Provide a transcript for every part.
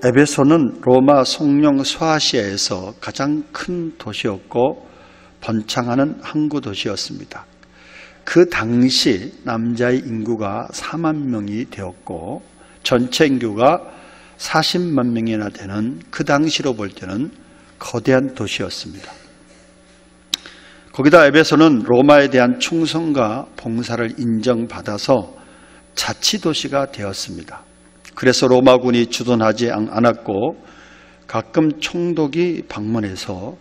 에베소는 로마 송령 소아시아에서 가장 큰 도시였고 번창하는 항구 도시였습니다. 그 당시 남자의 인구가 4만 명이 되었고 전체 인구가 40만 명이나 되는 그 당시로 볼 때는 거대한 도시였습니다. 거기다 에베소는 로마에 대한 충성과 봉사를 인정받아서 자치도시가 되었습니다. 그래서 로마군이 주둔하지 않았고 가끔 총독이 방문해서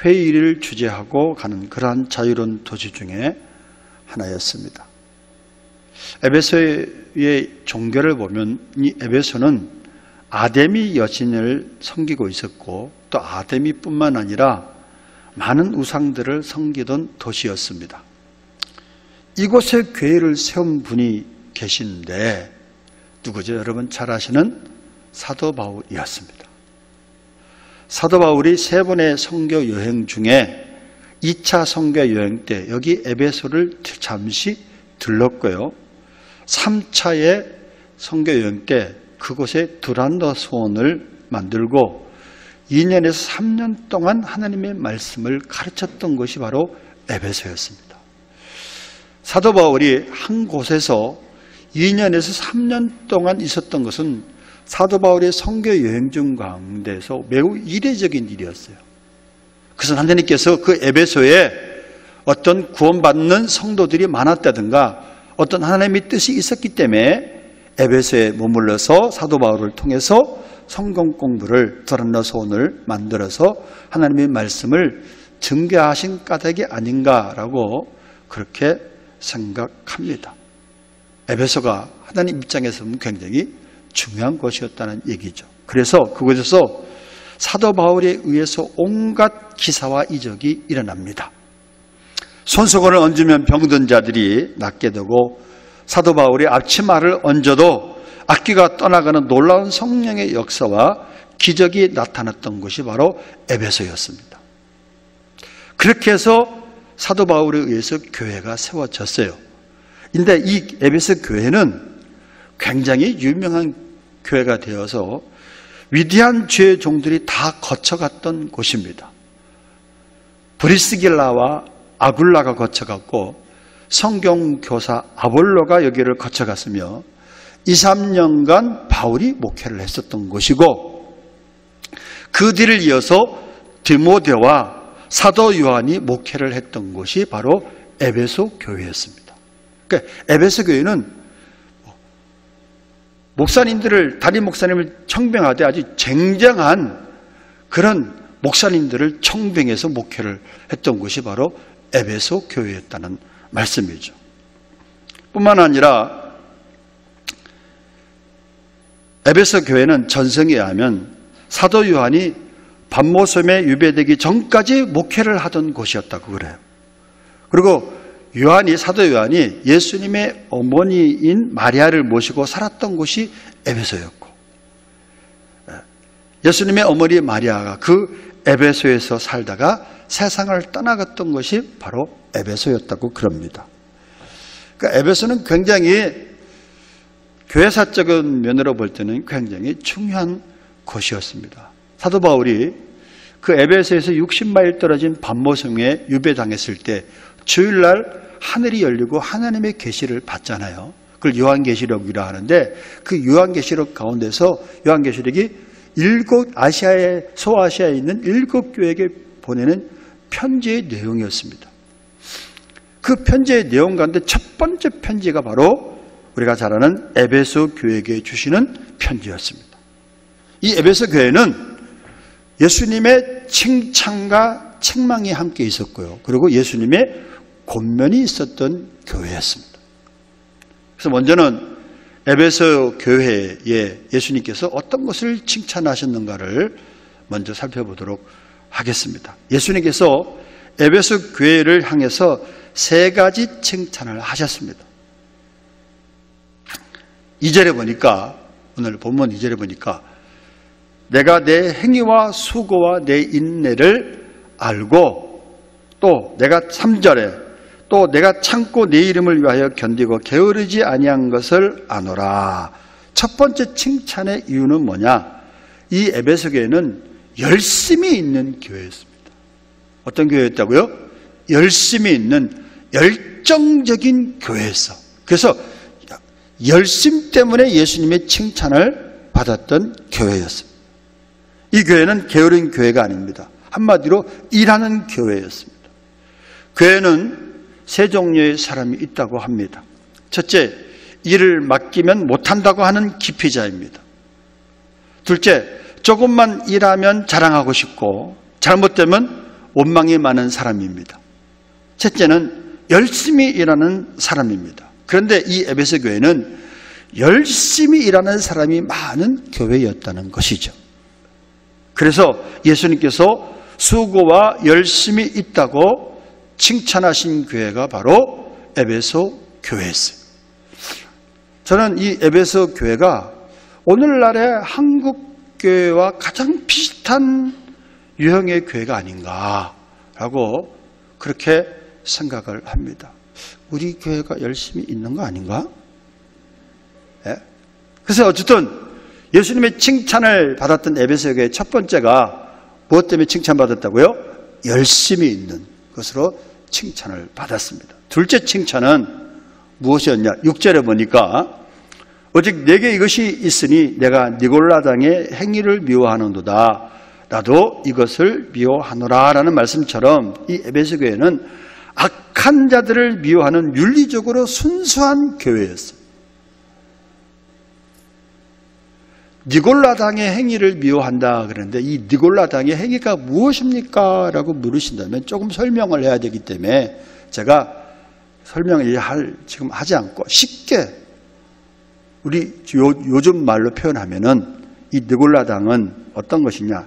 회의를 주재하고 가는 그러한 자유로운 도시 중에 하나였습니다. 에베소의 종교를 보면 이 에베소는 아데미 여신을 섬기고 있었고 또 아데미뿐만 아니라 많은 우상들을 섬기던 도시였습니다. 이곳에 교회를 세운 분이 계신데 누구죠? 여러분 잘 아시는 사도 바울이었습니다. 사도 바울이 3번의 선교 여행 중에 2차 선교 여행 때 여기 에베소를 잠시 들렀고요. 3차의 선교 여행 때 그곳에 두란노 소원을 만들고 2년에서 3년 동안 하나님의 말씀을 가르쳤던 것이 바로 에베소였습니다. 사도 바울이 한 곳에서 2년에서 3년 동안 있었던 것은 사도 바울의 선교 여행 중 가운데서 매우 이례적인 일이었어요. 그래서 하나님께서 그 에베소에 어떤 구원받는 성도들이 많았다든가 어떤 하나님의 뜻이 있었기 때문에 에베소에 머물러서 사도 바울을 통해서 성경 공부를 두란노 소원을 만들어서 하나님의 말씀을 증거하신 까닭이 아닌가라고 그렇게 생각합니다. 에베소가 하나님 입장에서 보면 굉장히 중요한 곳이었다는 얘기죠. 그래서 그곳에서 사도 바울에 의해서 온갖 기사와 이적이 일어납니다. 손수건을 얹으면 병든 자들이 낫게 되고 사도 바울이 앞치마를 얹어도 악귀가 떠나가는 놀라운 성령의 역사와 기적이 나타났던 곳이 바로 에베소였습니다. 그렇게 해서 사도 바울에 의해서 교회가 세워졌어요. 근데 이 에베소 교회는 굉장히 유명한 교회가 되어서 위대한 주의 종들이 다 거쳐갔던 곳입니다. 브리스길라와 아굴라가 거쳐갔고 성경교사 아볼로가 여기를 거쳐갔으며 2, 3년간 바울이 목회를 했었던 곳이고 그 뒤를 이어서 디모데와 사도 요한이 목회를 했던 곳이 바로 에베소 교회였습니다. 그러니까 에베소 교회는 목사님들을 담임 목사님을 청병하되 아주 쟁쟁한 그런 목사님들을 청병해서 목회를 했던 곳이 바로 에베소 교회였다는 말씀이죠. 뿐만 아니라 에베소 교회는 전성에 의하면 사도 요한이 반모섬에 유배되기 전까지 목회를 하던 곳이었다고 그래요. 그리고 사도 요한이 예수님의 어머니인 마리아를 모시고 살았던 곳이 에베소였고 예수님의 어머니 마리아가 그 에베소에서 살다가 세상을 떠나갔던 것이 바로 에베소였다고 그럽니다. 그러니까 에베소는 굉장히 교회사적인 면으로 볼 때는 굉장히 중요한 곳이었습니다. 사도 바울이 그 에베소에서 60마일 떨어진 반모섬에 유배당했을 때 주일날 하늘이 열리고 하나님의 계시를 받잖아요. 그걸 요한계시록이라 하는데 그 요한계시록 가운데서 요한계시록이 소아시아에 있는 7교회에게 보내는 편지의 내용이었습니다. 그 편지의 내용 가운데 첫 번째 편지가 바로 우리가 잘 아는 에베소 교회에게 주시는 편지였습니다. 이 에베소 교회는 예수님의 칭찬과 책망이 함께 있었고요. 그리고 예수님의 권면이 있었던 교회였습니다. 그래서 먼저는 에베소 교회에 예수님께서 어떤 것을 칭찬하셨는가를 먼저 살펴보도록 하겠습니다. 예수님께서 에베소 교회를 향해서 3가지 칭찬을 하셨습니다. 2절에 보니까 오늘 본문 2절에 보니까 내가 내 행위와 수고와 내 인내를 알고 또 내가 3절에 또 내가 참고 내 이름을 위하여 견디고 게으르지 아니한 것을 아노라. 첫 번째 칭찬의 이유는 뭐냐? 이 에베소 교회는 열심이 있는 교회였습니다. 어떤 교회였다고요? 열심이 있는 열정적인 교회였어. 그래서 열심 때문에 예수님의 칭찬을 받았던 교회였습니다. 이 교회는 게으른 교회가 아닙니다. 한마디로 일하는 교회였습니다. 교회는 세 종류의 사람이 있다고 합니다. 첫째, 일을 맡기면 못한다고 하는 기피자입니다. 둘째, 조금만 일하면 자랑하고 싶고 잘못되면 원망이 많은 사람입니다. 셋째는 열심히 일하는 사람입니다. 그런데 이 에베소 교회는 열심히 일하는 사람이 많은 교회였다는 것이죠. 그래서 예수님께서 수고와 열심히 있다고 칭찬하신 교회가 바로 에베소 교회였어요. 저는 이 에베소 교회가 오늘날의 한국 교회와 가장 비슷한 유형의 교회가 아닌가라고 그렇게 생각을 합니다. 우리 교회가 열심히 있는 거 아닌가? 네? 그래서 어쨌든 예수님의 칭찬을 받았던 에베소 교회의 첫 번째가 무엇 때문에 칭찬받았다고요? 열심히 있는 것으로 칭찬을 받았습니다. 둘째 칭찬은 무엇이었냐? 6절에 보니까 오직 내게 이것이 있으니 내가 니골라당의 행위를 미워하는도다. 나도 이것을 미워하노라 라는 말씀처럼 이 에베소 교회는 악한 자들을 미워하는 윤리적으로 순수한 교회였어요. 니골라당의 행위를 미워한다 그러는데 이 니골라당의 행위가 무엇입니까? 라고 물으신다면 조금 설명을 해야 되기 때문에 제가 설명을 지금 하지 않고 쉽게 우리 요즘 말로 표현하면은 이 니골라당은 어떤 것이냐?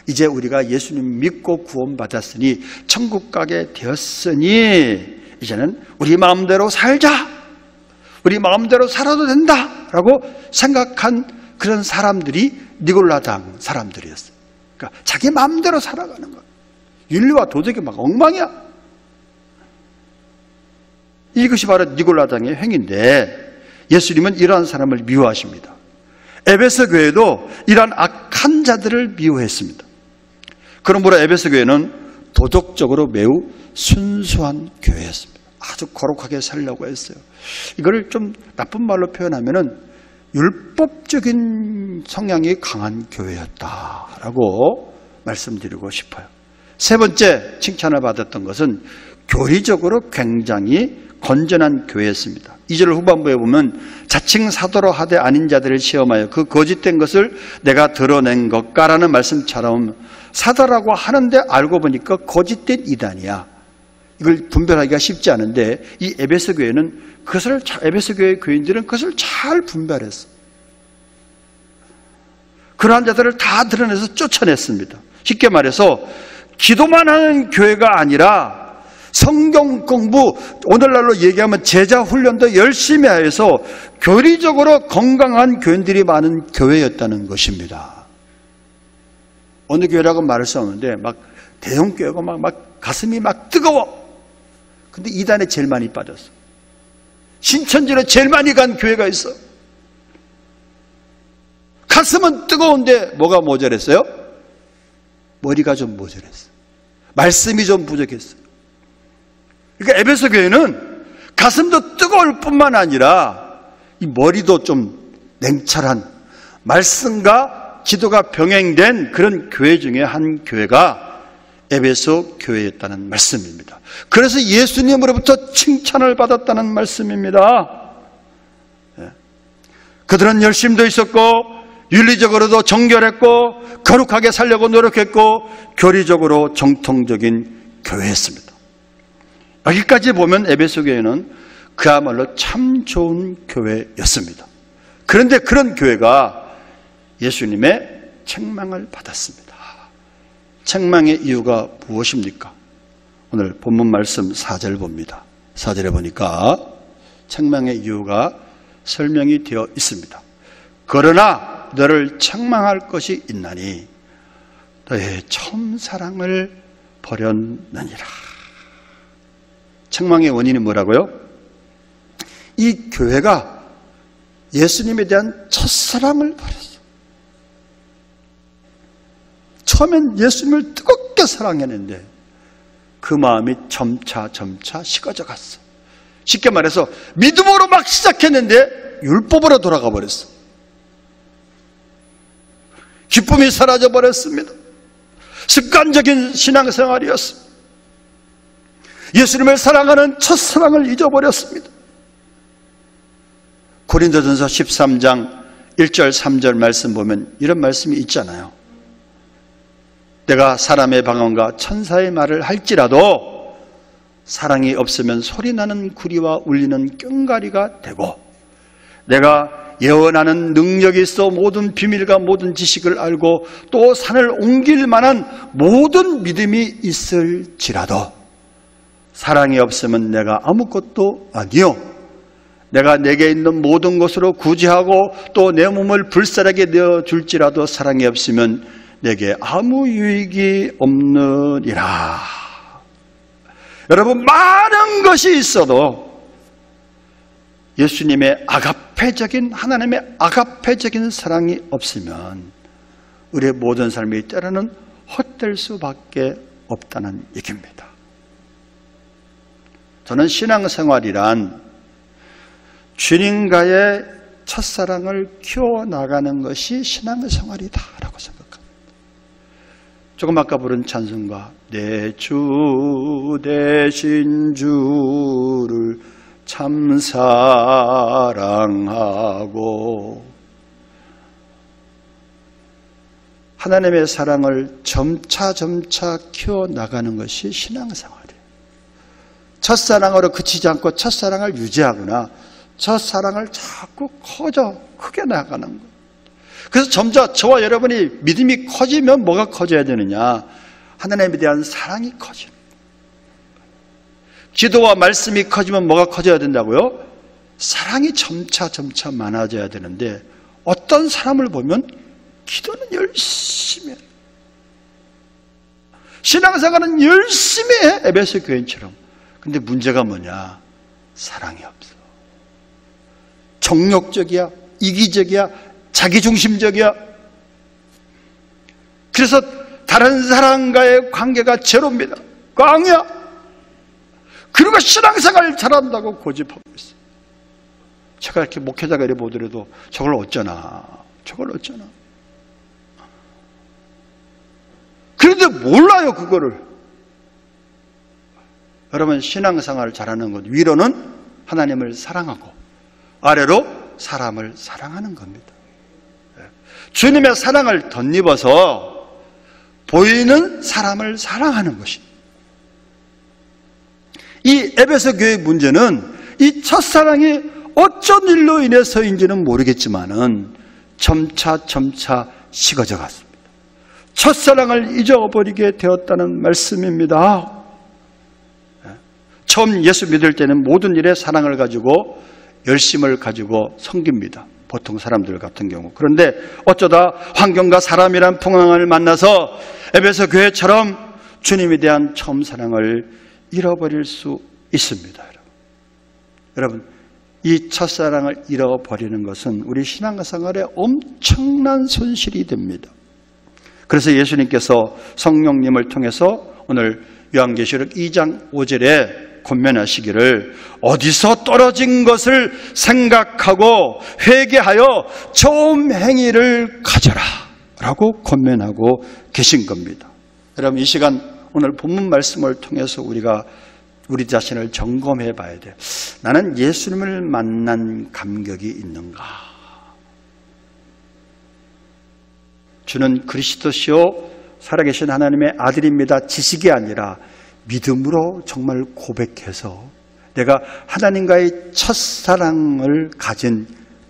이제 우리가 예수님 믿고 구원받았으니 천국 가게 되었으니 이제는 우리 마음대로 살자. 우리 마음대로 살아도 된다라고 생각한 그런 사람들이 니골라당 사람들이었어요. 그러니까 자기 마음대로 살아가는 거예요. 윤리와 도덕이 막 엉망이야. 이것이 바로 니골라당의 행위인데 예수님은 이러한 사람을 미워하십니다. 에베소 교회도 이러한 악한 자들을 미워했습니다. 그러므로 에베소 교회는 도덕적으로 매우 순수한 교회였습니다. 아주 거룩하게 살려고 했어요. 이걸 좀 나쁜 말로 표현하면은 율법적인 성향이 강한 교회였다라고 말씀드리고 싶어요. 세 번째 칭찬을 받았던 것은 교리적으로 굉장히 건전한 교회였습니다. 2절 후반부에 보면 자칭 사도로 하되 아닌 자들을 시험하여 그 거짓된 것을 내가 드러낸 것까라는 말씀처럼 사도라고 하는데 알고 보니까 거짓된 이단이야. 이걸 분별하기가 쉽지 않은데 이 에베소 교회는 에베소 교회 교인들은 그것을 잘 분별했어. 그러한 자들을 다 드러내서 쫓아냈습니다. 쉽게 말해서 기도만 하는 교회가 아니라 성경 공부, 오늘날로 얘기하면 제자 훈련도 열심히 해서 교리적으로 건강한 교인들이 많은 교회였다는 것입니다. 어느 교회라고 말할 수 없는데 막 대형 교회가 막 가슴이 막 뜨거워. 근데 이단에 제일 많이 빠졌어. 신천지로 제일 많이 간 교회가 있어. 가슴은 뜨거운데 뭐가 모자랐어요? 머리가 좀 모자랐어. 말씀이 좀 부족했어요. 그러니까 에베소 교회는 가슴도 뜨거울 뿐만 아니라 이 머리도 좀 냉철한 말씀과 기도가 병행된 그런 교회 중에 한 교회가 에베소 교회였다는 말씀입니다. 그래서 예수님으로부터 칭찬을 받았다는 말씀입니다. 그들은 열심도 있었고 윤리적으로도 정결했고 거룩하게 살려고 노력했고 교리적으로 정통적인 교회였습니다. 여기까지 보면 에베소 교회는 그야말로 참 좋은 교회였습니다. 그런데 그런 교회가 예수님의 책망을 받았습니다. 책망의 이유가 무엇입니까? 오늘 본문 말씀 4절 봅니다. 4절에 보니까 책망의 이유가 설명이 되어 있습니다. 그러나 너를 책망할 것이 있나니 너의 처음 사랑을 버렸느니라. 책망의 원인이 뭐라고요? 이 교회가 예수님에 대한 첫사랑을 버렸어요. 처음엔 예수님을 뜨겁게 사랑했는데 그 마음이 점차 식어져 갔어. 쉽게 말해서 믿음으로 막 시작했는데 율법으로 돌아가 버렸어. 기쁨이 사라져 버렸습니다. 습관적인 신앙생활이었습니다. 예수님을 사랑하는 첫사랑을 잊어버렸습니다. 고린도전서 13장 1절 3절 말씀 보면 이런 말씀이 있잖아요. 내가 사람의 방언과 천사의 말을 할지라도 사랑이 없으면 소리나는 구리와 울리는 꽹과리가 되고, 내가 예언하는 능력이 있어 모든 비밀과 모든 지식을 알고 또 산을 옮길 만한 모든 믿음이 있을지라도 사랑이 없으면 내가 아무것도 아니요, 내가 내게 있는 모든 것으로 구제하고 또 내 몸을 불살하게 내어줄지라도 사랑이 없으면 내게 아무 유익이 없느니라. 여러분, 많은 것이 있어도 예수님의 아가페적인, 하나님의 아가페적인 사랑이 없으면 우리의 모든 삶이 때로는 헛될 수밖에 없다는 얘기입니다. 저는 신앙생활이란 주님과의 첫사랑을 키워나가는 것이 신앙생활이다라고 생각합니다. 조금 아까 부른 찬송가, 내 주 되신 주를 참 사랑하고, 하나님의 사랑을 점차 키워나가는 것이 신앙생활이에요. 첫사랑으로 그치지 않고 첫사랑을 유지하거나 첫사랑을 자꾸 크게 나가는 거예요. 그래서 점차 저와 여러분이 믿음이 커지면 뭐가 커져야 되느냐? 하나님에 대한 사랑이 커지는 거예요. 기도와 말씀이 커지면 뭐가 커져야 된다고요? 사랑이 점차 많아져야 되는데, 어떤 사람을 보면 기도는 열심히 해요. 신앙생활은 열심히 해, 에베소 교인처럼. 근데 문제가 뭐냐? 사랑이 없어. 정욕적이야, 이기적이야, 자기중심적이야. 그래서 다른 사람과의 관계가 제로입니다. 꽝이야. 그리고 신앙생활 잘한다고 고집하고 있어요. 제가 이렇게 목회자가 이래 보더라도 저걸 어쩌나. 그런데 몰라요, 그거를. 여러분, 신앙생활을 잘하는 것, 위로는 하나님을 사랑하고 아래로 사람을 사랑하는 겁니다. 주님의 사랑을 덧입어서 보이는 사람을 사랑하는 것이, 이 에베소 교회의 문제는 이 첫사랑이 어쩐 일로 인해서인지는 모르겠지만은 점차 식어져 갔습니다. 첫사랑을 잊어버리게 되었다는 말씀입니다. 처음 예수 믿을 때는 모든 일에 사랑을 가지고 열심을 가지고 섬깁니다. 보통 사람들 같은 경우. 그런데 어쩌다 환경과 사람이란 풍랑을 만나서 에베소 교회처럼 주님에 대한 처음 사랑을 잃어버릴 수 있습니다. 여러분, 이 첫사랑을 잃어버리는 것은 우리 신앙생활에 엄청난 손실이 됩니다. 그래서 예수님께서 성령님을 통해서 오늘 요한계시록 2장 5절에 권면하시기를, 어디서 떨어진 것을 생각하고 회개하여 좋은 행위를 가져라 라고 권면하고 계신 겁니다. 여러분, 이 시간 오늘 본문 말씀을 통해서 우리가 우리 자신을 점검해 봐야 돼요. 나는 예수님을 만난 감격이 있는가? 주는 그리스도시요 살아계신 하나님의 아들입니다. 지식이 아니라 믿음으로 정말 고백해서 내가 하나님과의 첫사랑을 가진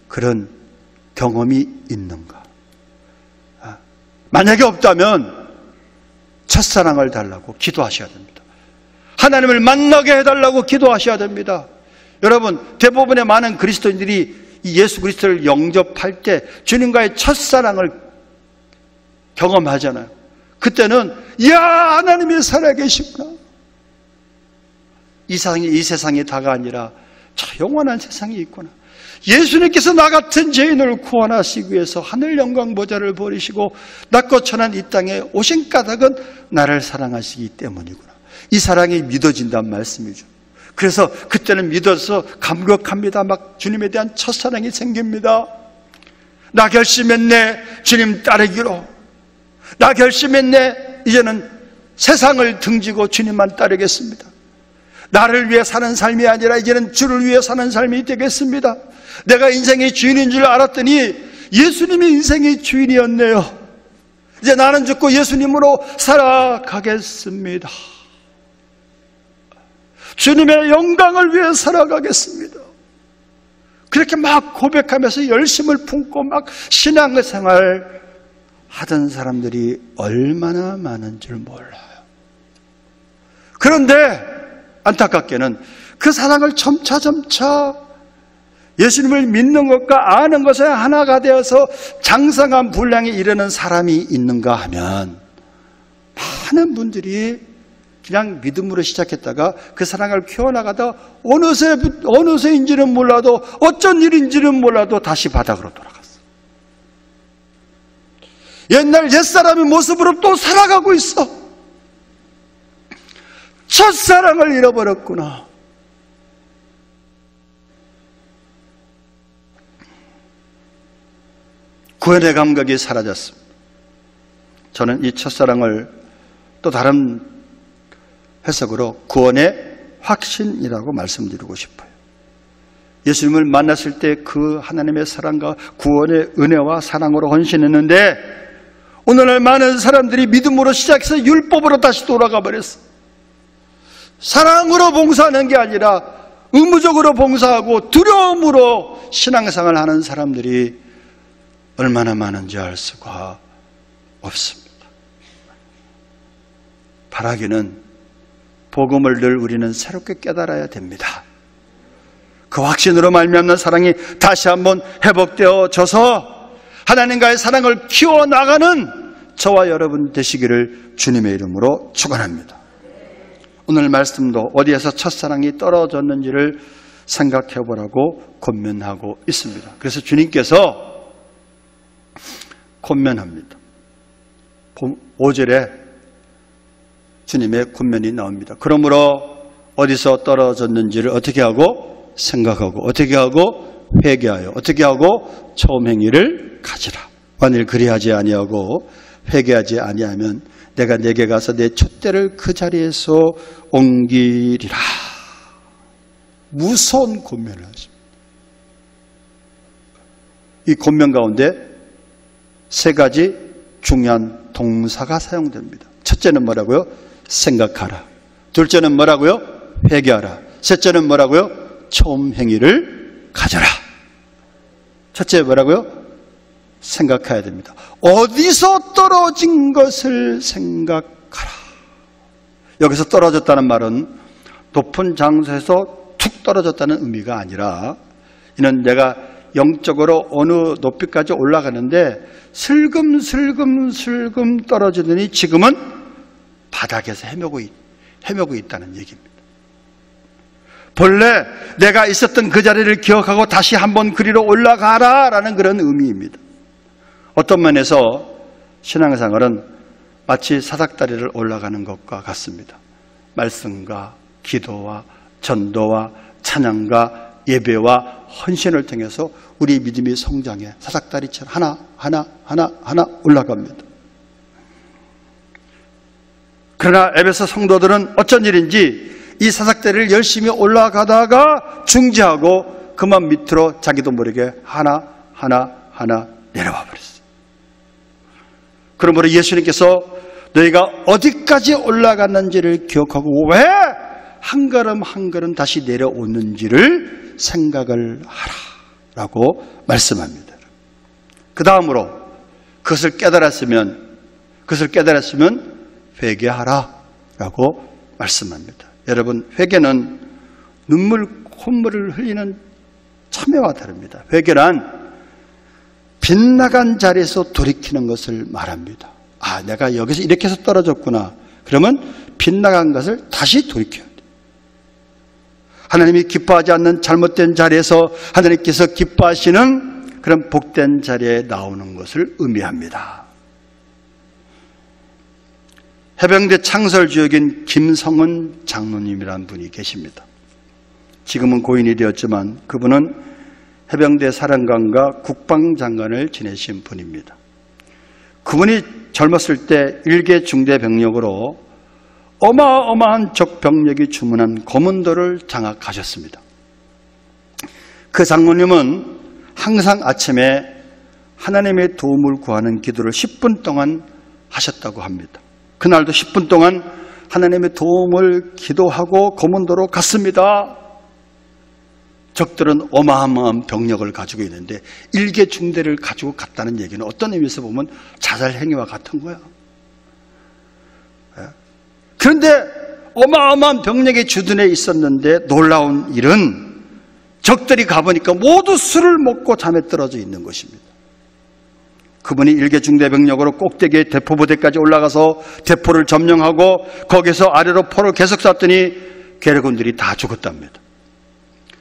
그런 경험이 있는가? 만약에 없다면 첫사랑을 달라고 기도하셔야 됩니다. 하나님을 만나게 해달라고 기도하셔야 됩니다. 여러분, 대부분의 많은 그리스도인들이 이 예수 그리스도를 영접할 때 주님과의 첫사랑을 경험하잖아요. 그때는 야, 하나님이 살아계시구나. 이 세상이 다가 아니라 저 영원한 세상이 있구나. 예수님께서 나 같은 죄인을 구원하시기 위해서 하늘 영광 보좌를 버리시고 낮고 천한 이 땅에 오신 까닭은 나를 사랑하시기 때문이구나. 이 사랑이 믿어진다는 말씀이죠. 그래서 그때는 믿어서 감격합니다. 막 주님에 대한 첫사랑이 생깁니다. 나 결심했네, 주님 따르기로. 나 결심했네, 이제는 세상을 등지고 주님만 따르겠습니다. 나를 위해 사는 삶이 아니라 이제는 주를 위해 사는 삶이 되겠습니다. 내가 인생의 주인인 줄 알았더니 예수님이 인생의 주인이었네요. 이제 나는 죽고 예수님으로 살아가겠습니다. 주님의 영광을 위해 살아가겠습니다. 그렇게 막 고백하면서 열심을 품고 막 신앙생활 하던 사람들이 얼마나 많은 줄 몰라요. 그런데 안타깝게는 그 사랑을 점차 예수님을 믿는 것과 아는 것에 하나가 되어서 장성한 분량에 이르는 사람이 있는가 하면 많은 분들이 그냥 믿음으로 시작했다가 그 사랑을 키워나가다 어느새인지는 몰라도 어쩐 일인지는 몰라도 다시 바닥으로 돌아갔어. 옛날 옛사람의 모습으로 또 살아가고 있어. 첫사랑을 잃어버렸구나. 구원의 감각이 사라졌습니다. 저는 이 첫사랑을 또 다른 해석으로 구원의 확신이라고 말씀드리고 싶어요. 예수님을 만났을 때 그 하나님의 사랑과 구원의 은혜와 사랑으로 헌신했는데 오늘날 많은 사람들이 믿음으로 시작해서 율법으로 다시 돌아가 버렸어. 사랑으로 봉사하는 게 아니라 의무적으로 봉사하고 두려움으로 신앙생활을 하는 사람들이 얼마나 많은지 알 수가 없습니다. 바라기는 복음을 늘 우리는 새롭게 깨달아야 됩니다. 그 확신으로 말미암는 사랑이 다시 한번 회복되어져서 하나님과의 사랑을 키워나가는 저와 여러분 되시기를 주님의 이름으로 축원합니다. 오늘 말씀도 어디에서 첫사랑이 떨어졌는지를 생각해 보라고 권면하고 있습니다. 그래서 주님께서 권면합니다. 5절에 주님의 권면이 나옵니다. 그러므로 어디서 떨어졌는지를 어떻게 하고 생각하고 어떻게 하고 회개하여 어떻게 하고 처음 행위를 가지라. 만일 그리하지 아니하고 회개하지 아니하면 내가 내게 가서 내 촛대를 그 자리에서 옮기리라. 무서운 권면을 하십니다. 이 권면 가운데 세 가지 중요한 동사가 사용됩니다. 첫째는 뭐라고요? 생각하라. 둘째는 뭐라고요? 회개하라. 셋째는 뭐라고요? 처음 행위를 가져라. 첫째 뭐라고요? 생각해야 됩니다. 어디서 떨어진 것을 생각하라. 여기서 떨어졌다는 말은 높은 장소에서 툭 떨어졌다는 의미가 아니라 이는 내가 영적으로 어느 높이까지 올라가는데 슬금슬금 떨어지더니 지금은 바닥에서 헤매고 있다는 얘기입니다. 본래 내가 있었던 그 자리를 기억하고 다시 한번 그리로 올라가라 라는 그런 의미입니다. 어떤 면에서 신앙생활은 마치 사닥다리를 올라가는 것과 같습니다. 말씀과 기도와 전도와 찬양과 예배와 헌신을 통해서 우리 믿음이 성장해 사닥다리처럼 하나 올라갑니다. 그러나 에베소 성도들은 어쩐 일인지 이 사닥다리를 열심히 올라가다가 중지하고 그만 밑으로 자기도 모르게 하나 내려와 버렸어요. 그러므로 예수님께서 너희가 어디까지 올라갔는지를 기억하고 왜 한 걸음 한 걸음 다시 내려오는지를 생각을 하라라고 말씀합니다. 그 다음으로 그것을 깨달았으면 회개하라라고 말씀합니다. 여러분, 회개는 눈물 콧물을 흘리는 참회와 다릅니다. 회개란 빗나간 자리에서 돌이키는 것을 말합니다. 아, 내가 여기서 이렇게 해서 떨어졌구나. 그러면 빗나간 것을 다시 돌이켜야 돼. 하나님이 기뻐하지 않는 잘못된 자리에서 하나님께서 기뻐하시는 그런 복된 자리에 나오는 것을 의미합니다. 해병대 창설주역인 김성은 장로님이라는 분이 계십니다. 지금은 고인이 되었지만 그분은 해병대 사령관과 국방장관을 지내신 분입니다. 그분이 젊었을 때 일개 중대 병력으로 어마어마한 적 병력이 주문한 고문도를 장악하셨습니다. 그 장로님은 항상 아침에 하나님의 도움을 구하는 기도를 10분 동안 하셨다고 합니다. 그날도 10분 동안 하나님의 도움을 기도하고 고문도로 갔습니다. 적들은 어마어마한 병력을 가지고 있는데 일개 중대를 가지고 갔다는 얘기는 어떤 의미에서 보면 자살행위와 같은 거야. 그런데 어마어마한 병력이 주둔해 있었는데 놀라운 일은 적들이 가보니까 모두 술을 먹고 잠에 떨어져 있는 것입니다. 그분이 일개 중대 병력으로 꼭대기에 대포부대까지 올라가서 대포를 점령하고 거기서 아래로 포를 계속 쐈더니 괴뢰군들이 다 죽었답니다.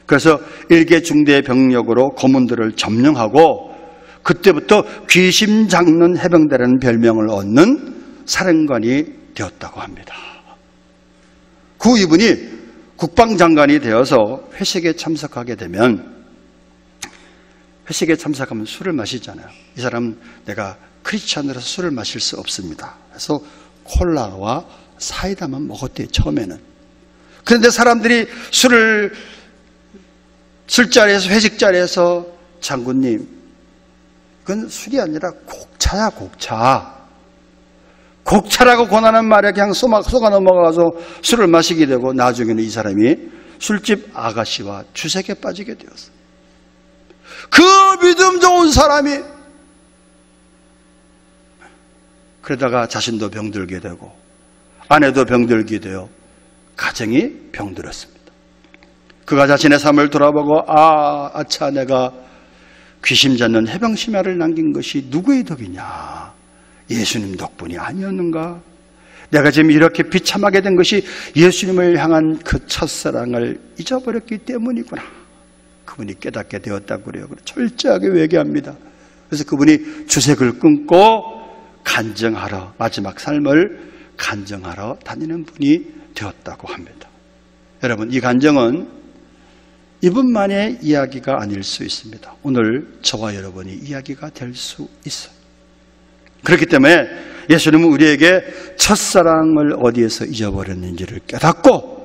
그래서 일개 중대 병력으로 고문들을 점령하고 그때부터 귀신 잡는 해병대라는 별명을 얻는 사령관이 되었다고 합니다. 그 이분이 국방장관이 되어서 회식에 참석하게 되면 회식에 참석하면 술을 마시잖아요. 이 사람은 내가 크리스찬으로서 술을 마실 수 없습니다. 그래서 콜라와 사이다만 먹었대요, 처음에는. 그런데 사람들이 술자리에서, 회식자리에서 장군님, 그건 술이 아니라 곡차야, 곡차. 곡차라고 권하는 말에 그냥 속아 넘어가서 술을 마시게 되고 나중에는 이 사람이 술집 아가씨와 주색에 빠지게 되었어요. 그 믿음 좋은 사람이 그러다가 자신도 병들게 되고 아내도 병들게 되어 가정이 병들었습니다. 그가 자신의 삶을 돌아보고 아차 내가 귀신 잡는 해병심야를 남긴 것이 누구의 덕이냐? 예수님 덕분이 아니었는가? 내가 지금 이렇게 비참하게 된 것이 예수님을 향한 그 첫사랑을 잊어버렸기 때문이구나. 그분이 깨닫게 되었다고 그래요. 철저하게 회개합니다. 그래서 그분이 주색을 끊고 간증하러, 마지막 삶을 간증하러 다니는 분이 되었다고 합니다. 여러분, 이 간증은 이분만의 이야기가 아닐 수 있습니다. 오늘 저와 여러분이 이야기가 될 수 있어요. 그렇기 때문에 예수님은 우리에게 첫사랑을 어디에서 잊어버렸는지를 깨닫고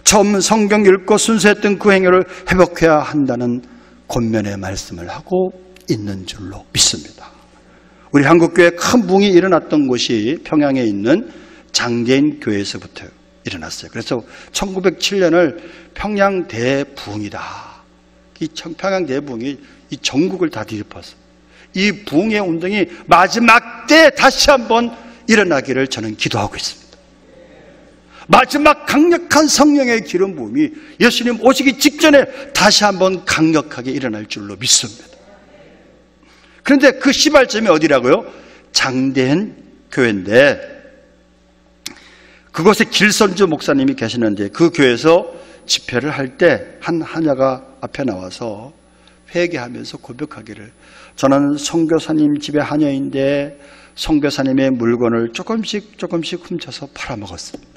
처음 성경 읽고 순수했던 그 행위를 회복해야 한다는 권면의 말씀을 하고 있는 줄로 믿습니다. 우리 한국교회 큰 붕이 일어났던 곳이 평양에 있는 장제인 교회에서부터 일어났어요. 그래서 1907년을 평양 대붕이다. 이 평양 대붕이 이 전국을 다 뒤집었어요. 이 부흥의 운동이 마지막 때 다시 한번 일어나기를 저는 기도하고 있습니다. 마지막 강력한 성령의 기름 부음이 예수님 오시기 직전에 다시 한번 강력하게 일어날 줄로 믿습니다. 그런데 그 시발점이 어디라고요? 장대현 교회인데 그곳에 길선주 목사님이 계시는데 그 교회에서 집회를 할 때 한 하녀가 앞에 나와서 회개하면서 고백하기를 저는 선교사님 집의 하녀인데 선교사님의 물건을 조금씩 훔쳐서 팔아먹었습니다.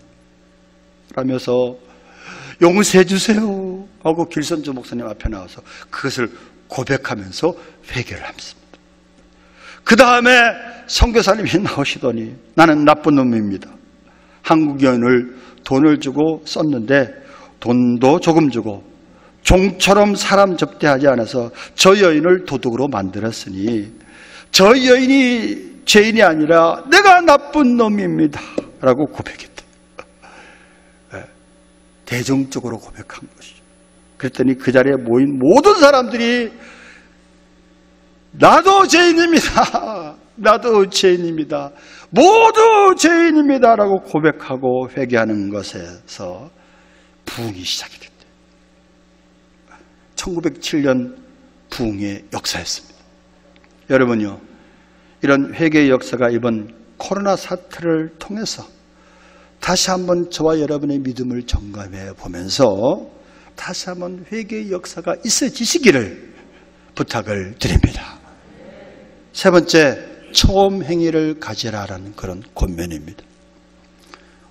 라면서 용서해 주세요 하고 길선주 목사님 앞에 나와서 그것을 고백하면서 회개를 합니다. 그 다음에 선교사님이 나오시더니 나는 나쁜 놈입니다. 한국 여인을 돈을 주고 썼는데 돈도 조금 주고 종처럼 사람 접대하지 않아서 저 여인을 도둑으로 만들었으니 저 여인이 죄인이 아니라 내가 나쁜 놈입니다 라고 고백했다. 대중적으로 고백한 것이죠. 그랬더니 그 자리에 모인 모든 사람들이 나도 죄인입니다. 나도 죄인입니다. 모두 죄인입니다 라고 고백하고 회개하는 것에서 부흥이 시작이 됐다. 1907년 부흥의 역사였습니다. 여러분요, 이런 회개의 역사가 이번 코로나 사태를 통해서 다시 한번 저와 여러분의 믿음을 점검해 보면서 다시 한번 회개의 역사가 있어지시기를 부탁을 드립니다. 세 번째, 처음 행위를 가지라라는 그런 권면입니다.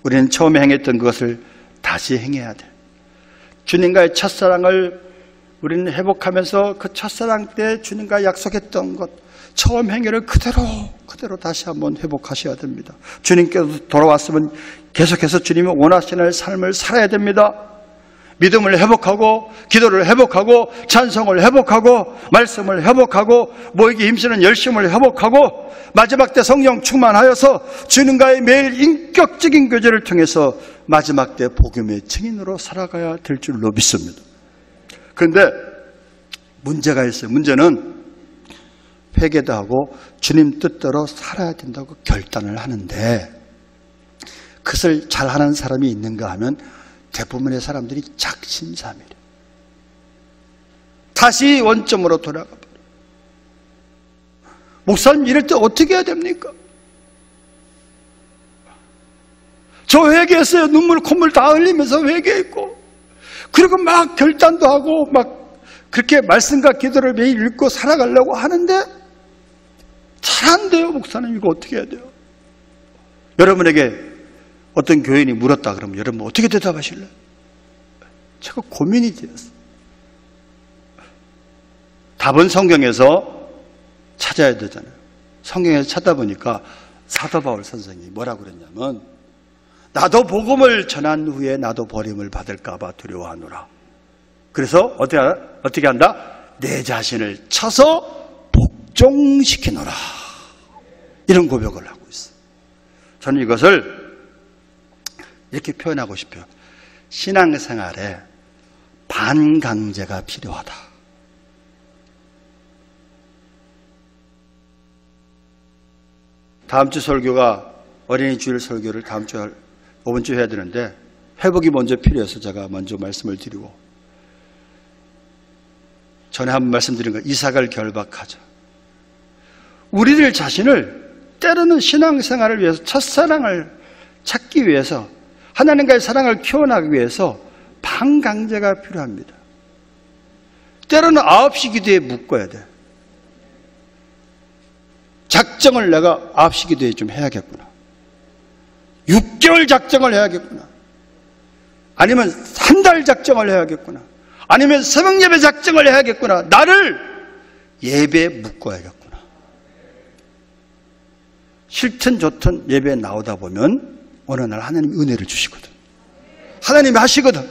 우리는 처음에 행했던 것을 다시 행해야 돼. 주님과의 첫사랑을 우리는 회복하면서 그 첫사랑 때 주님과 약속했던 것, 처음 행위를 그대로 다시 한번 회복하셔야 됩니다. 주님께서 돌아왔으면 계속해서 주님이 원하시는 삶을 살아야 됩니다. 믿음을 회복하고, 기도를 회복하고, 찬송을 회복하고, 말씀을 회복하고, 모이기 힘쓰는 열심을 회복하고, 마지막 때 성령 충만하여서 주님과의 매일 인격적인 교제를 통해서 마지막 때 복음의 증인으로 살아가야 될 줄로 믿습니다. 그런데 문제가 있어요. 문제는 회개도 하고 주님 뜻대로 살아야 된다고 결단을 하는데, 그것을 잘하는 사람이 있는가 하면 대부분의 사람들이 작심삼일. 다시 원점으로 돌아가 버려. 목사님 이럴 때 어떻게 해야 됩니까? 저 회개했어요. 눈물 콧물 다 흘리면서 회개했고, 그리고 막 결단도 하고 막 그렇게 말씀과 기도를 매일 읽고 살아가려고 하는데 잘 안 돼요. 목사님 이거 어떻게 해야 돼요? 여러분에게 어떤 교인이 물었다 그러면 여러분 어떻게 대답하실래요? 제가 고민이 되었어요. 답은 성경에서 찾아야 되잖아요. 성경에서 찾아보니까 사도 바울 선생이 뭐라고 그랬냐면, 나도 복음을 전한 후에 나도 버림을 받을까 봐 두려워하노라. 그래서 어떻게 한다? 내 자신을 쳐서 복종시키노라. 이런 고백을 하고 있어요. 저는 이것을 이렇게 표현하고 싶어요. 신앙생활에 반강제가 필요하다. 다음 주 설교가 어린이 주일 설교를 다음 주, 이번 주 해야 되는데 회복이 먼저 필요해서 제가 먼저 말씀을 드리고, 전에 한번 말씀드린 거, 이삭을 결박하자. 우리들 자신을 때로는 신앙생활을 위해서, 첫사랑을 찾기 위해서, 하나님과의 사랑을 키워나가기 위해서 반강제가 필요합니다. 때로는 9시 기도에 묶어야 돼. 작정을 내가 9시 기도에 좀 해야겠구나. 6개월 작정을 해야겠구나. 아니면 한 달 작정을 해야겠구나. 아니면 새벽 예배 작정을 해야겠구나. 나를 예배에 묶어야겠구나. 싫든 좋든 예배에 나오다 보면 어느 날 하나님이 은혜를 주시거든. 하나님이 하시거든.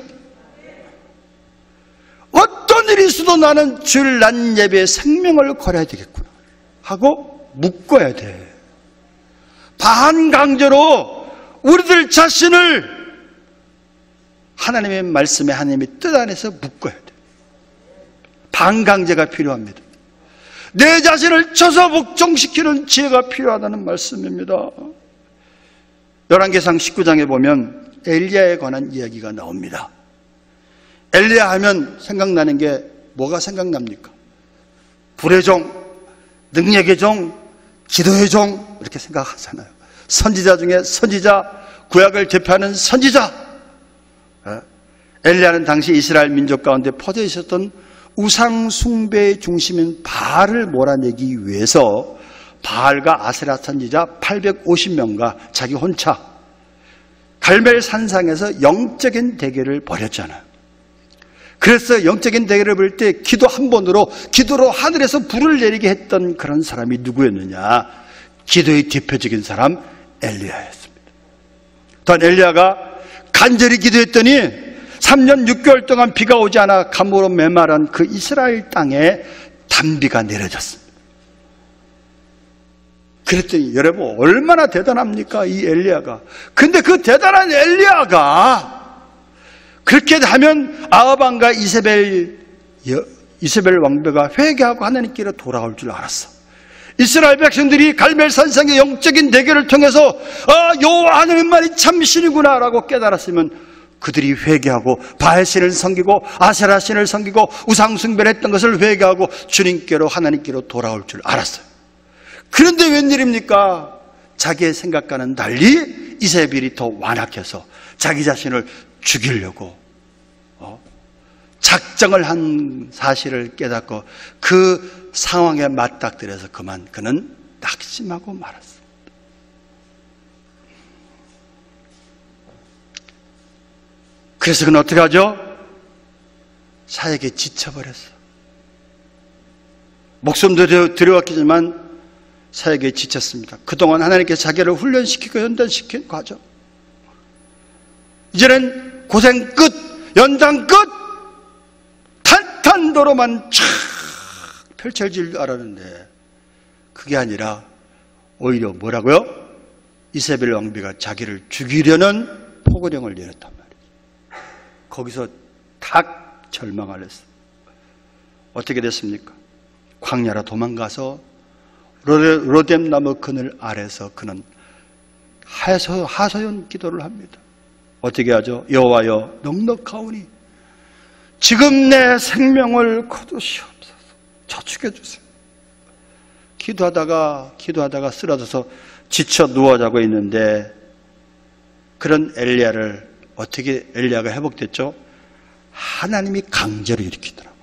어떤 일이 있어도 나는 주일 낮 예배에 생명을 걸어야 되겠구나 하고 묶어야 돼. 반강제로 우리들 자신을 하나님의 말씀에, 하나님의 뜻 안에서 묶어야 돼. 반강제가 필요합니다. 내 자신을 쳐서 복종시키는 지혜가 필요하다는 말씀입니다. 열왕기상 19장에 보면 엘리야에 관한 이야기가 나옵니다. 엘리야 하면 생각나는 게 뭐가 생각납니까? 불의 종, 능력의 종, 기도의 종, 이렇게 생각하잖아요. 선지자 중에 선지자, 구약을 대표하는 선지자. 엘리야는 당시 이스라엘 민족 가운데 퍼져 있었던 우상 숭배의 중심인 바알을 몰아내기 위해서 바알과 아세라 선지자 850명과 자기 혼자 갈멜 산상에서 영적인 대결을 벌였잖아요. 그래서 영적인 대결을 벌일 때 기도 한 번으로, 기도로 하늘에서 불을 내리게 했던 그런 사람이 누구였느냐? 기도의 대표적인 사람 엘리야였습니다. 또한 엘리야가 간절히 기도했더니 3년 6개월 동안 비가 오지 않아 가뭄으로 메마른 그 이스라엘 땅에 단비가 내려졌습니다. 그랬더니 여러분 얼마나 대단합니까? 이 엘리야가. 근데 그 대단한 엘리야가 그렇게 하면 아합 왕과 이세벨 왕비가 회개하고 하나님께로 돌아올 줄 알았어. 이스라엘 백성들이 갈멜산상의 영적인 대결을 통해서 여호와 하나님만이 참신이구나 라고 깨달았으면 그들이 회개하고 바알신을 섬기고 아세라신을 섬기고 우상숭배를 했던 것을 회개하고 주님께로, 하나님께로 돌아올 줄 알았어요. 그런데 웬일입니까? 자기의 생각과는 달리 이세벨이 더 완악해서 자기 자신을 죽이려고 작정을 한 사실을 깨닫고 그 상황에 맞닥뜨려서 그는 낙심하고 말았습니다. 그래서 그는 어떻게 하죠? 사역에 지쳐버렸어. 목숨도 들여왔겠지만 사역에 지쳤습니다. 그동안 하나님께서 자기를 훈련시키고 연단시킨 과정. 이제는 고생 끝, 연단 끝, 탄탄도로만 쫙 펼쳐질 줄 알았는데 그게 아니라 오히려 뭐라고요? 이세벨 왕비가 자기를 죽이려는 포고령을 내렸단 말이에요. 거기서 탁 절망을 했어요. 어떻게 됐습니까? 광야로 도망가서 로뎀나무 그늘 아래서 그는 하소연 기도를 합니다. 어떻게 하죠? 여호와여 넉넉하오니 지금 내 생명을 거두시옵소서. 저축해 주세요. 기도하다가 쓰러져서 지쳐 누워 자고 있는데 그런 엘리야를 어떻게 엘리야가 회복됐죠? 하나님이 강제로 일으키더라고요.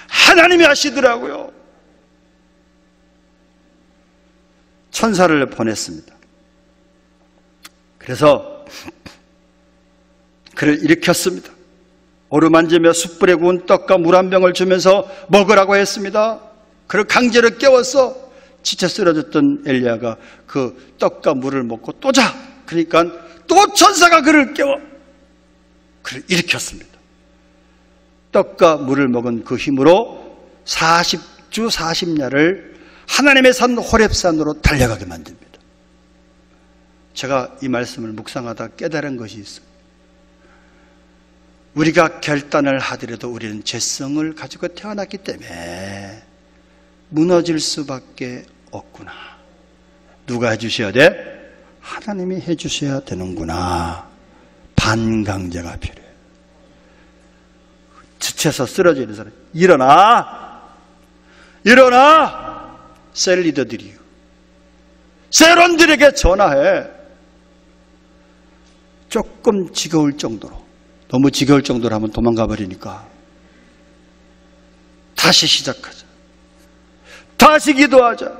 하나님이 하시더라고요. 천사를 보냈습니다. 그래서 그를 일으켰습니다. 오르만지며 숯불에 구운 떡과 물 한 병을 주면서 먹으라고 했습니다. 그를 강제로 깨워서 지쳐 쓰러졌던 엘리야가 그 떡과 물을 먹고 또 자. 그러니까 또 천사가 그를 깨워 그를 일으켰습니다. 떡과 물을 먹은 그 힘으로 40주 40야를 하나님의 산 호렙산으로 달려가게 만듭니다. 제가 이 말씀을 묵상하다 깨달은 것이 있어요. 우리가 결단을 하더라도 우리는 죄성을 가지고 태어났기 때문에 무너질 수밖에 없구나. 누가 해주셔야 돼? 하나님이 해주셔야 되는구나. 반강제가 필요해요. 지쳐서 쓰러져 있는 사람 일어나! 셀 리더들이요. 셀원들에게 전화해. 조금 지겨울 정도로, 너무 지겨울 정도로 하면 도망가 버리니까 다시 시작하자. 다시 기도하자.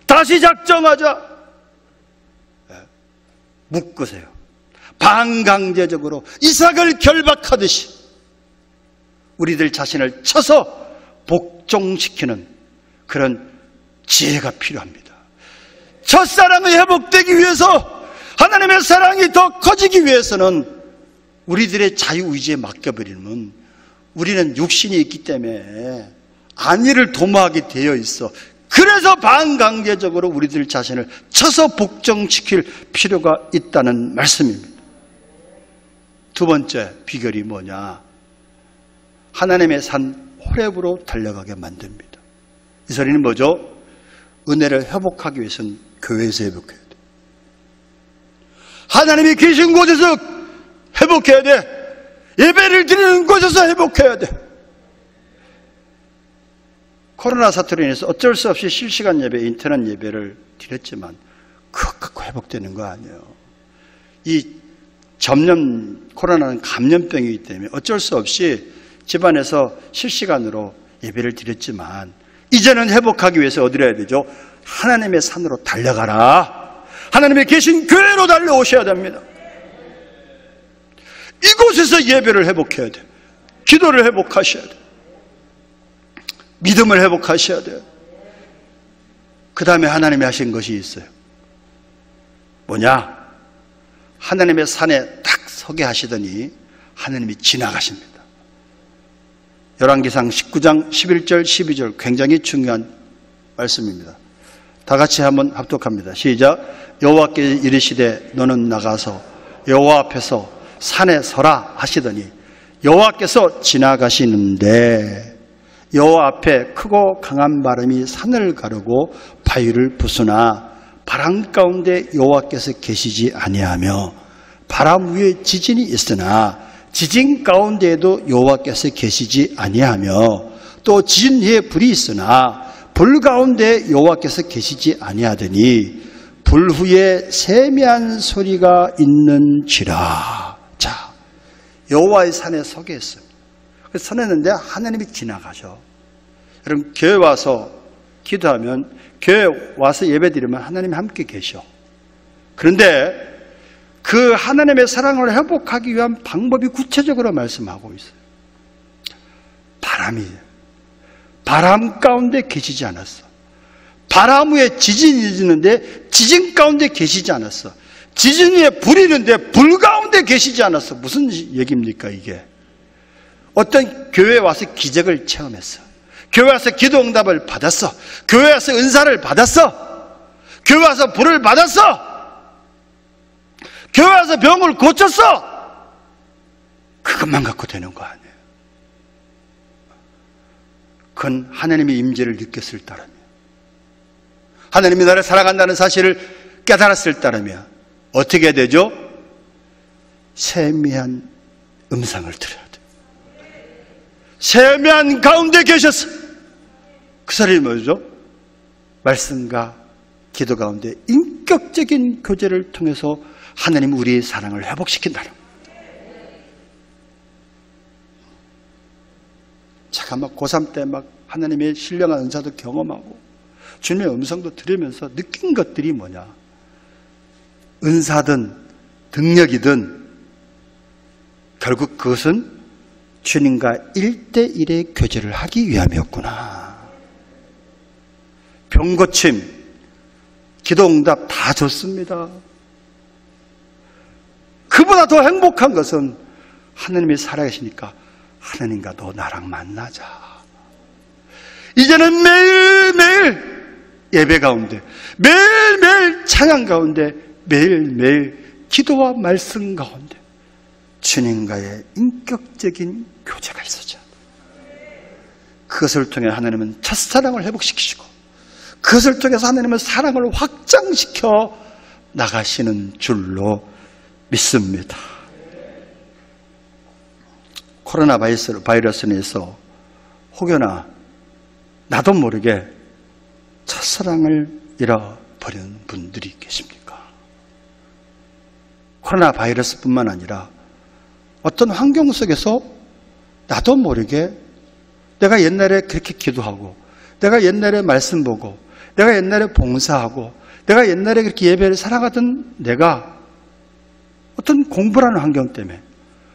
다시 작정하자. 묶으세요. 반강제적으로 이삭을 결박하듯이 우리들 자신을 쳐서 복종시키는 그런 지혜가 필요합니다. 첫사랑이 회복되기 위해서, 하나님의 사랑이 더 커지기 위해서는 우리들의 자유의지에 맡겨버리면 우리는 육신이 있기 때문에 안위를 도모하게 되어 있어. 그래서 반강제적으로 우리들 자신을 쳐서 복종시킬 필요가 있다는 말씀입니다. 두 번째 비결이 뭐냐? 하나님의 산 호렙으로 달려가게 만듭니다. 이 소리는 뭐죠? 은혜를 회복하기 위해서는 교회에서 회복해야 돼. 하나님이 계신 곳에서 회복해야 돼. 예배를 드리는 곳에서 회복해야 돼. 코로나 사태로 인해서 어쩔 수 없이 실시간 예배, 인터넷 예배를 드렸지만 그거 갖고 회복되는 거 아니에요. 이 코로나는 감염병이기 때문에 어쩔 수 없이 집안에서 실시간으로 예배를 드렸지만 이제는 회복하기 위해서 어디로 해야 되죠? 하나님의 산으로 달려가라. 하나님의 계신 교회로 달려오셔야 됩니다. 이곳에서 예배를 회복해야 돼요. 기도를 회복하셔야 돼요. 믿음을 회복하셔야 돼요. 그 다음에 하나님이 하신 것이 있어요. 뭐냐? 하나님의 산에 딱 서게 하시더니 하나님이 지나가십니다. 열왕기상 19장 11절 12절 굉장히 중요한 말씀입니다. 다 같이 한번 합독합니다. 시작. 여호와께 이르시되 너는 나가서 여호와 앞에서 산에 서라 하시더니 여호와께서 지나가시는데 여호와 앞에 크고 강한 바람이 산을 가르고 바위를 부수나 바람 가운데 여호와께서 계시지 아니하며 바람 위에 지진이 있으나 지진 가운데에도 여호와께서 계시지 아니하며 또 지진 위에 불이 있으나 불 가운데 여호와께서 계시지 아니하더니 불 후에 세미한 소리가 있는지라. 자, 여호와의 산에 서게 했습니다. 서냈는데 하나님이 지나가셔. 여러분, 교회 와서 기도하면, 교회 와서 예배드리면 하나님이 함께 계셔. 그런데 그 하나님의 사랑을 회복하기 위한 방법이 구체적으로 말씀하고 있어요. 바람이에요. 바람 가운데 계시지 않았어. 바람 위에 지진이 있는데 지진 가운데 계시지 않았어. 지진 위에 불이 있는데 불 가운데 계시지 않았어. 무슨 얘기입니까 이게? 어떤 교회에 와서 기적을 체험했어. 교회 와서 기도 응답을 받았어. 교회 와서 은사를 받았어. 교회 와서 불을 받았어. 교회 와서 병을 고쳤어. 그것만 갖고 되는 거 아니에요. 그건 하나님의 임재를 느꼈을 따름이에요. 하나님이 나를 사랑한다는 사실을 깨달았을 따르며 어떻게 되죠? 세미한 음성을 들어야 돼요. 세미한 가운데 계셨어. 그 사람이 뭐죠? 말씀과 기도 가운데 인격적인 교제를 통해서 하나님 우리의 사랑을 회복시킨다는 거예요. 제가 막 고3 때 막 하나님의 신령한 은사도 경험하고 주님의 음성도 들으면서 느낀 것들이 뭐냐? 은사든 능력이든 결국 그것은 주님과 1대1의 교제를 하기 위함이었구나. 병고침, 기도응답 다 좋습니다. 그보다 더 행복한 것은 하나님이 살아계시니까 하나님과 너 나랑 만나자. 이제는 매일매일 예배 가운데, 매일매일 찬양 가운데, 매일매일 기도와 말씀 가운데 주님과의 인격적인 교제가 있어져. 그것을 통해 하나님은 첫사랑을 회복시키시고 그것을 통해서 하나님은 사랑을 확장시켜 나가시는 줄로 믿습니다. 코로나 바이러스로 인해서 혹여나 나도 모르게 첫사랑을 잃어버린 분들이 계십니까? 코로나 바이러스뿐만 아니라 어떤 환경 속에서 나도 모르게 내가 옛날에 그렇게 기도하고 내가 옛날에 말씀 보고 내가 옛날에 봉사하고 내가 옛날에 그렇게 예배를 사랑하던 내가 어떤 공부라는 환경 때문에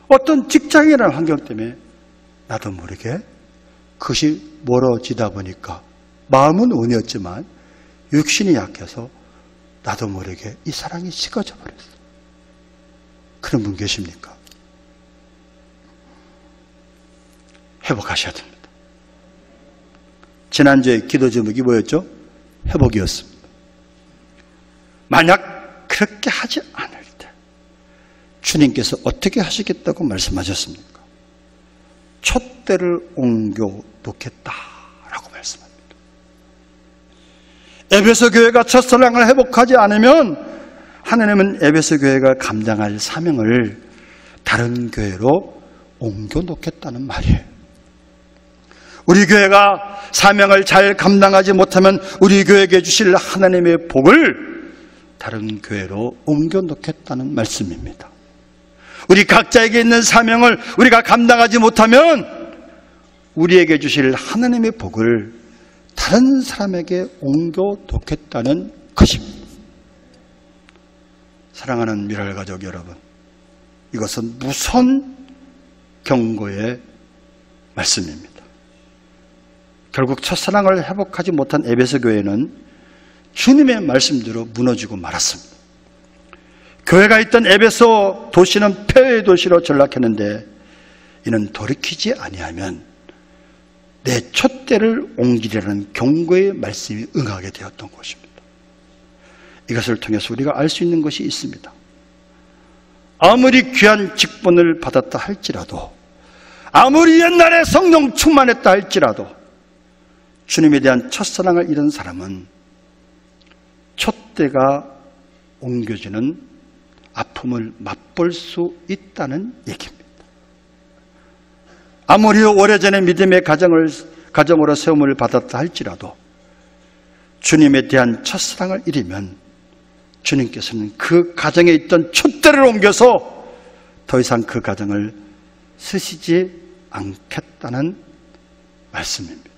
어떤 직장이라는 환경 때문에 나도 모르게 그것이 멀어지다 보니까 마음은 온이었지만 육신이 약해서 나도 모르게 이 사랑이 식어져 버렸어요. 그런 분 계십니까? 회복하셔야 됩니다. 지난주에 기도 제목이 뭐였죠? 회복이었습니다. 만약 그렇게 하지 않을 때 주님께서 어떻게 하시겠다고 말씀하셨습니까? 촛대를 옮겨 놓겠다라고 말씀합니다. 에베소 교회가 첫사랑을 회복하지 않으면 하나님은 에베소 교회가 감당할 사명을 다른 교회로 옮겨 놓겠다는 말이에요. 우리 교회가 사명을 잘 감당하지 못하면 우리 교회에게 주실 하나님의 복을 다른 교회로 옮겨 놓겠다는 말씀입니다. 우리 각자에게 있는 사명을 우리가 감당하지 못하면 우리에게 주실 하나님의 복을 다른 사람에게 옮겨 놓겠다는 것입니다. 사랑하는 미랄 가족 여러분, 이것은 무서운 경고의 말씀입니다. 결국 첫사랑을 회복하지 못한 에베소 교회는 주님의 말씀대로 무너지고 말았습니다. 교회가 있던 에베소 도시는 폐허의 도시로 전락했는데 이는 돌이키지 아니하면 내 촛대를 옮기려는 경고의 말씀이 응하게 되었던 것입니다. 이것을 통해서 우리가 알 수 있는 것이 있습니다. 아무리 귀한 직분을 받았다 할지라도, 아무리 옛날에 성령 충만했다 할지라도 주님에 대한 첫사랑을 잃은 사람은 촛대가 옮겨지는 아픔을 맛볼 수 있다는 얘기입니다. 아무리 오래전에 믿음의 가정으로 세움을 받았다 할지라도 주님에 대한 첫사랑을 잃으면 주님께서는 그 가정에 있던 촛대를 옮겨서 더 이상 그 가정을 쓰시지 않겠다는 말씀입니다.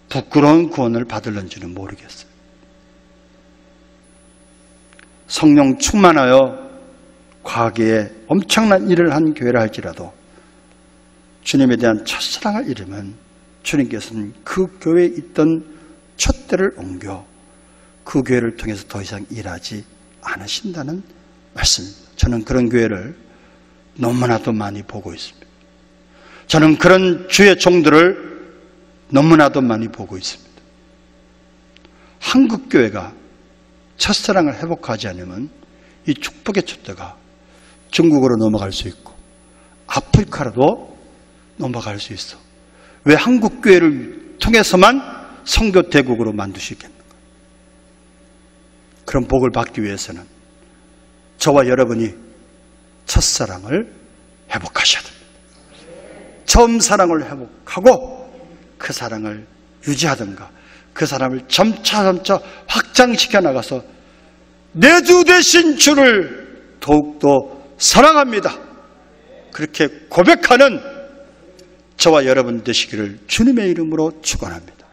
부끄러운 구원을 받을는지는 모르겠어요. 성령 충만하여 과거에 엄청난 일을 한 교회라 할지라도 주님에 대한 첫사랑을 잃으면 주님께서는 그 교회에 있던 촛대를 옮겨 그 교회를 통해서 더 이상 일하지 않으신다는 말씀입니다. 저는 그런 교회를 너무나도 많이 보고 있습니다. 저는 그런 주의 종들을 너무나도 많이 보고 있습니다. 한국 교회가 첫사랑을 회복하지 않으면 이 축복의 촛대가 중국으로 넘어갈 수 있고 아프리카로도 넘어갈 수 있어. 왜 한국 교회를 통해서만 선교 대국으로 만드시겠는가? 그런 복을 받기 위해서는 저와 여러분이 첫사랑을 회복하셔야 됩니다. 처음 사랑을 회복하고 그 사랑을 유지하든가 그 사람을 점차 확장시켜 나가서 내 주 되신 주를 더욱더 사랑합니다. 그렇게 고백하는 저와 여러분 되시기를 주님의 이름으로 축원합니다.